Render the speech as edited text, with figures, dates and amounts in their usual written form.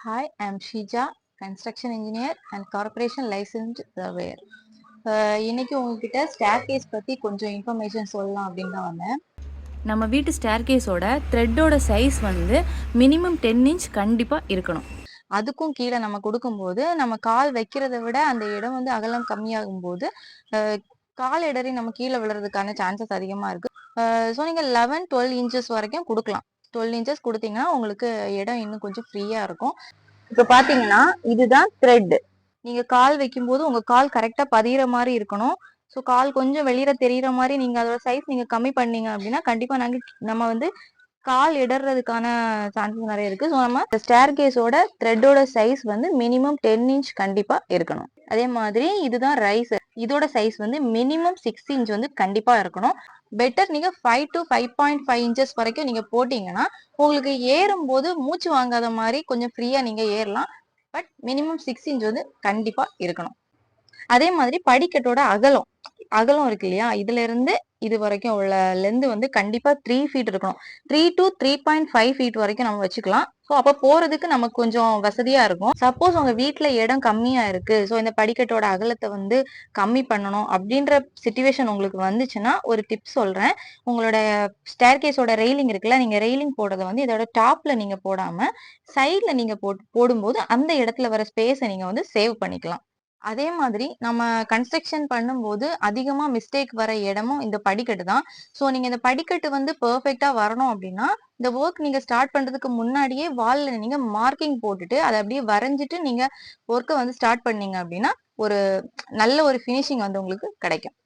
Hi, I'm Shija, construction engineer and corporation licensed surveyor. இன்னைக்கு உங்ககிட்ட stair case பத்தி கொஞ்சம் இன்ஃபர்மேஷன் சொல்லலாம் அப்படின்னு தான் வந்தேன். நம்ம வீட்டு ஸ்டேர் கேஸோட த்ரெட்டோட சைஸ் வந்து மினிமம் 10 இன்ச் கண்டிப்பாக இருக்கணும். அதுக்கும் கீழே நம்ம கொடுக்கும்போது நம்ம கால் வைக்கிறத விட அந்த இடம் வந்து அகலம் கம்மியாகும் போது கால் இடறி நம்ம கீழே விழுறதுக்கான சான்சஸ் அதிகமா இருக்கு. ஸோ நீங்க 11-12 இன்ச்சஸ் வரைக்கும் கொடுக்கலாம். 12 இன்ச்சஸ் கொடுத்தீங்கன்னா உங்களுக்கு இடம் இன்னும் கொஞ்சம் ஃப்ரீயா இருக்கும். இப்ப பாத்தீங்கன்னா இதுதான் த்ரெட். நீங்க கால் வைக்கும்போது உங்க கால் கரெக்டா பதிகிற மாதிரி இருக்கணும். ஸோ கால் கொஞ்சம் வெளியில தெரியிற மாதிரி நீங்க அதோட சைஸ் நீங்க கம்மி பண்ணீங்க அப்படின்னா கண்டிப்பா நம்ம வந்து கால் இடறதுக்கான சான்சஸ் நிறைய இருக்கு. ஸோ நம்ம ஸ்டேர் கேஸோட த்ரெட்டோட சைஸ் வந்து மினிமம் 10 இன்ச் கண்டிப்பா இருக்கணும். அதே மாதிரி இதுதான் ரைஸ். இதோட சைஸ் வந்து மினிமம் 6 இன்ச் வந்து கண்டிப்பா இருக்கணும். பெட்டர் நீங்க 5 to 5.5 இன்ச்சஸ் வரைக்கும் நீங்க போட்டீங்கன்னா உங்களுக்கு ஏறும் போது மூச்சு வாங்காத மாதிரி கொஞ்சம் ஃப்ரீயா நீங்க ஏறலாம். பட் மினிமம் 6 இன்ச் வந்து கண்டிப்பா இருக்கணும். அதே மாதிரி படிக்கட்டோட அகலம் இருக்கு இல்லையா, இதுல இருந்து இது வரைக்கும் உள்ள லென்த் வந்து கண்டிப்பா 3 ஃபீட் இருக்கணும். 3 to 3.5 ஃபீட் வரைக்கும் நம்ம வச்சுக்கலாம். ஸோ அப்ப போறதுக்கு நமக்கு கொஞ்சம் வசதியா இருக்கும். சப்போஸ் உங்க வீட்டுல இடம் கம்மியா இருக்கு, ஸோ இந்த படிக்கட்டோட அகலத்தை வந்து கம்மி பண்ணணும் அப்படின்ற சிச்சுவேஷன் உங்களுக்கு வந்துச்சுன்னா ஒரு டிப்ஸ் சொல்றேன். உங்களோட ஸ்டேர் கேஸோட ரெயிலிங் இருக்குல்ல, நீங்க ரெயிலிங் போடுறத வந்து இதோட டாப்ல நீங்க போடாம சைட்ல நீங்க போடும்போது அந்த இடத்துல வர ஸ்பேஸை நீங்க வந்து சேவ் பண்ணிக்கலாம். அதே மாதிரி நம்ம கன்ஸ்ட்ரக்ஷன் பண்ணும்போது அதிகமா மிஸ்டேக் வர இடமும் இந்த படிக்கட்டு தான். ஸோ நீங்க இந்த படிக்கட்டு வந்து பெர்ஃபெக்ட்டா வரணும் அப்படின்னா இந்த ஒர்க் நீங்க ஸ்டார்ட் பண்றதுக்கு முன்னாடியே வால்ல நீங்க மார்க்கிங் போட்டுட்டு அதை அப்படியே வரைஞ்சிட்டு நீங்க ஒர்க்கை வந்து ஸ்டார்ட் பண்ணீங்க அப்படின்னா ஒரு நல்ல ஒரு ஃபினிஷிங் வந்து உங்களுக்கு கிடைக்கும்.